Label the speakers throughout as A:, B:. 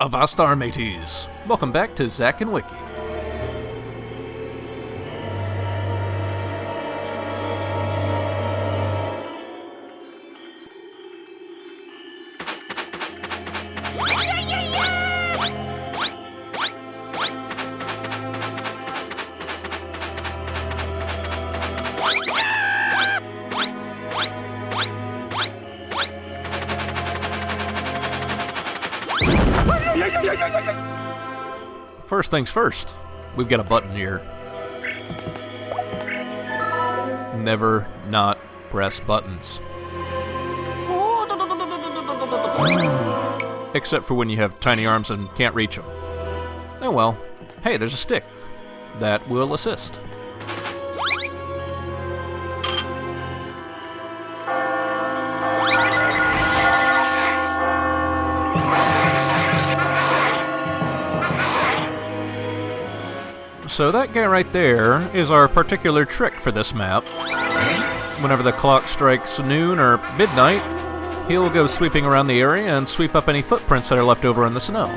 A: Avastar mateys! Welcome back to Zack and Wiki. First things first, we've got a button here. Never not press buttons. Except for when you have tiny arms and can't reach them. Oh well. Hey, there's a stick. That will assist. So that guy right there is our particular trick for this map. Whenever the clock strikes noon or midnight, he'll go sweeping around the area and sweep up any footprints that are left over in the snow.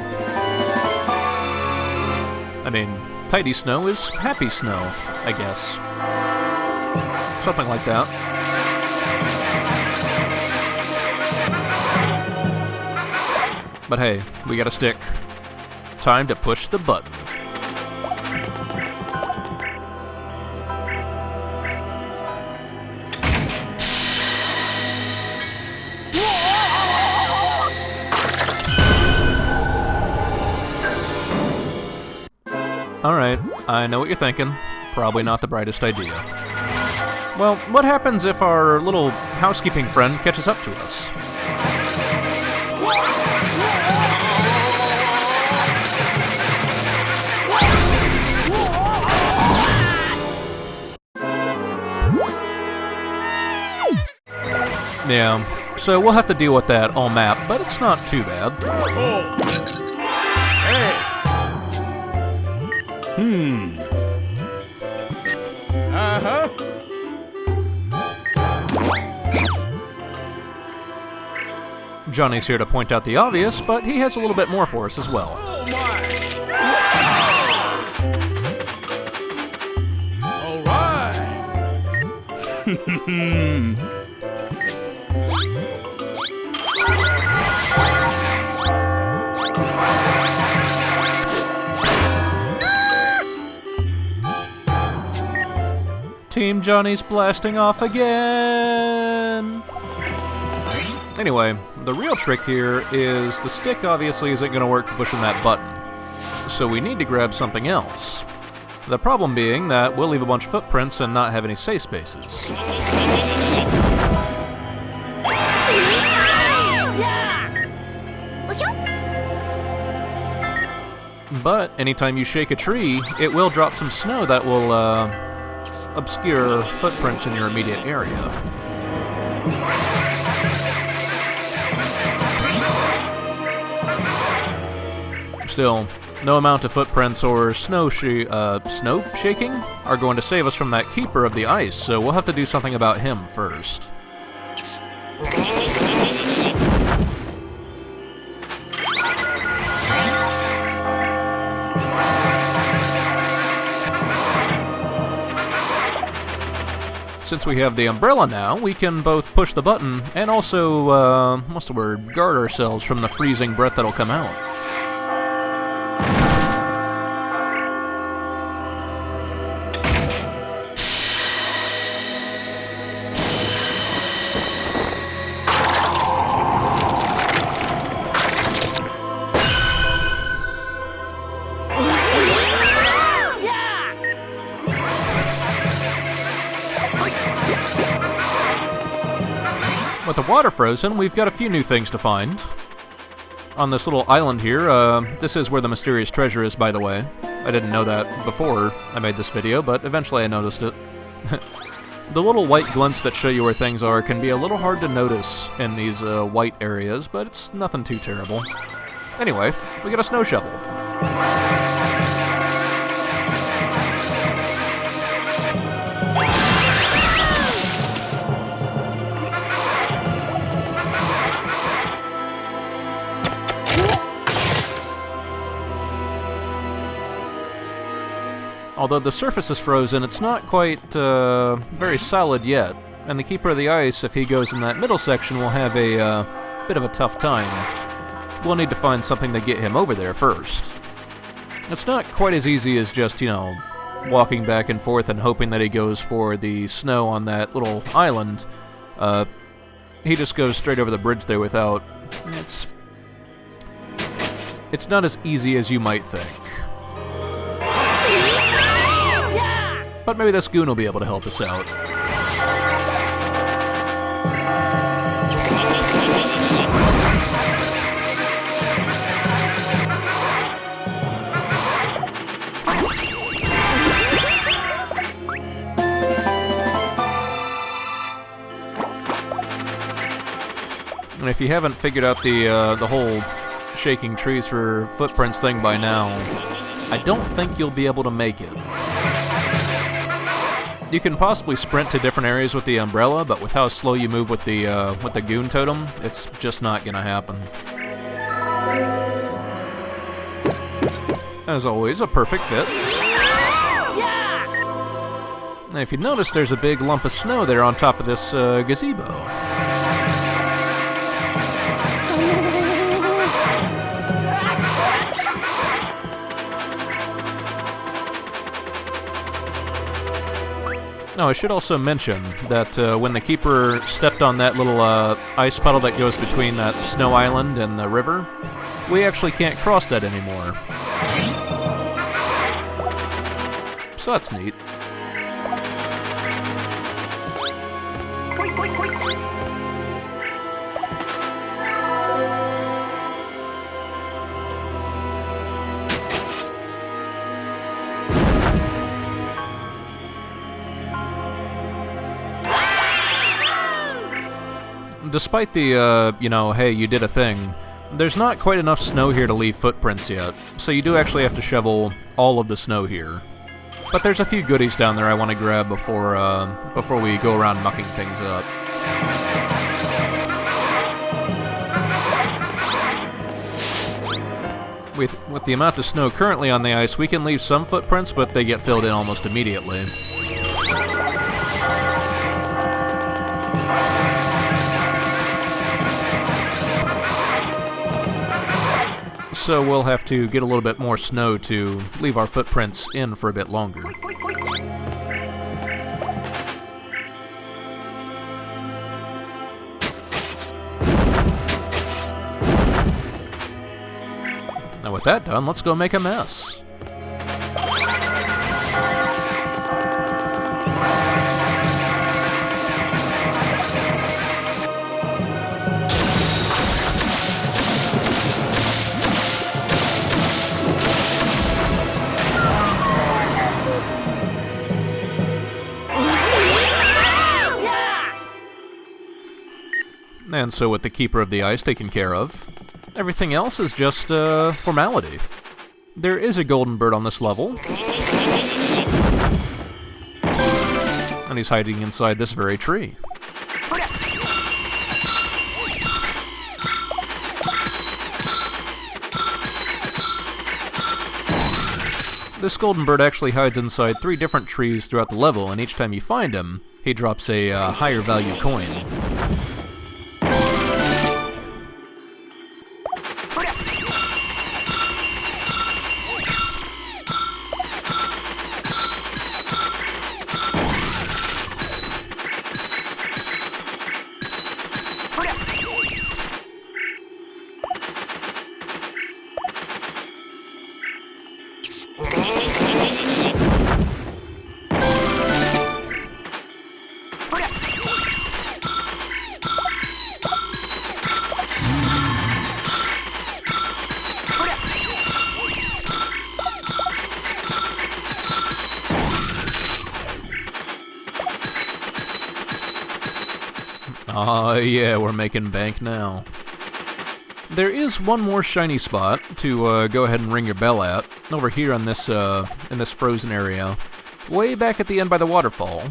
A: I mean, tidy snow is happy snow, I guess. Something like that. But hey, we got a stick. Time to push the button. Alright, I know what you're thinking. Probably not the brightest idea. Well, what happens if our little housekeeping friend catches up to us? Yeah, so we'll have to deal with that all map, but it's not too bad.
B: Uh-huh.
A: Johnny's here to point out the obvious, but he has a little bit more for us as well.
B: Oh my! All right.
A: Team Johnny's blasting off again! Anyway, the real trick here is the stick obviously isn't going to work for pushing that button, so we need to grab something else. The problem being that we'll leave a bunch of footprints and not have any safe spaces. But anytime you shake a tree, it will drop some snow that will, obscure footprints in your immediate area. Still, no amount of footprints or snow shaking are going to save us from that keeper of the ice, so we'll have to do something about him first. Since we have the umbrella now, we can both push the button and also, guard ourselves from the freezing breath that'll come out. With the water frozen, we've got a few new things to find. On this little island here, this is where the mysterious treasure is, by the way. I didn't know that before I made this video, but eventually I noticed it. The little white glints that show you where things are can be a little hard to notice in these white areas, but it's nothing too terrible. Anyway, we got a snow shovel. Although the surface is frozen, it's not quite very solid yet. And the Keeper of the Ice, if he goes in that middle section, will have a bit of a tough time. We'll need to find something to get him over there first. It's not quite as easy as just, you know, walking back and forth and hoping that he goes for the snow on that little island. He just goes straight over the bridge there without... It's not as easy as you might think. But maybe this goon will be able to help us out. And if you haven't figured out the whole shaking trees for footprints thing by now, I don't think you'll be able to make it. You can possibly sprint to different areas with the umbrella, but with how slow you move with the goon totem, it's just not gonna happen. As always, a perfect fit. Now, if you notice, there's a big lump of snow there on top of this gazebo. Oh, I should also mention that when the Keeper stepped on that little ice puddle that goes between that snow island and the river, we actually can't cross that anymore. So that's neat. Despite the, you know, hey, you did a thing, there's not quite enough snow here to leave footprints yet, so you do actually have to shovel all of the snow here. But there's a few goodies down there I want to grab before we go around mucking things up. With the amount of snow currently on the ice, we can leave some footprints, but they get filled in almost immediately. So we'll have to get a little bit more snow to leave our footprints in for a bit longer. Now with that done, let's go make a mess. And so with the Keeper of the Ice taken care of, everything else is just formality. There is a golden bird on this level, and he's hiding inside this very tree. This golden bird actually hides inside 3 different trees throughout the level, and each time you find him, he drops a higher value coin. Yeah, we're making bank now. There is one more shiny spot to go ahead and ring your bell at, over here on this in this frozen area. Way back at the end by the waterfall,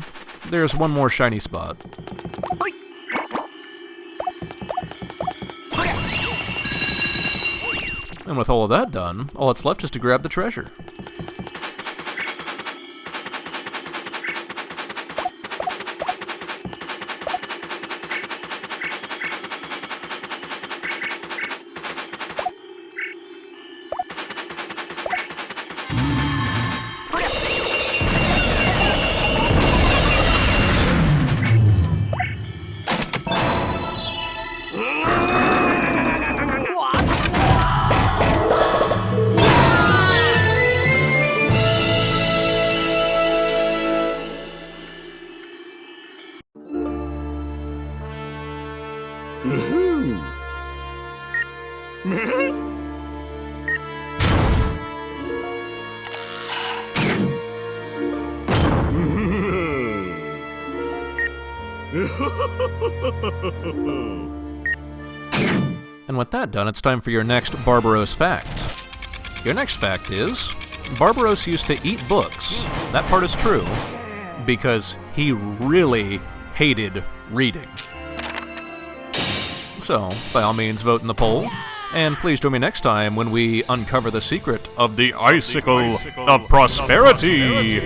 A: there's one more shiny spot. And with all of that done, all that's left is to grab the treasure. And with that done, it's time for your next Barbaros fact. Your next fact is, Barbaros used to eat books. That part is true, because he really hated reading. So, by all means, vote in the poll. And please join me next time when we uncover the secret of the Icicle of Prosperity.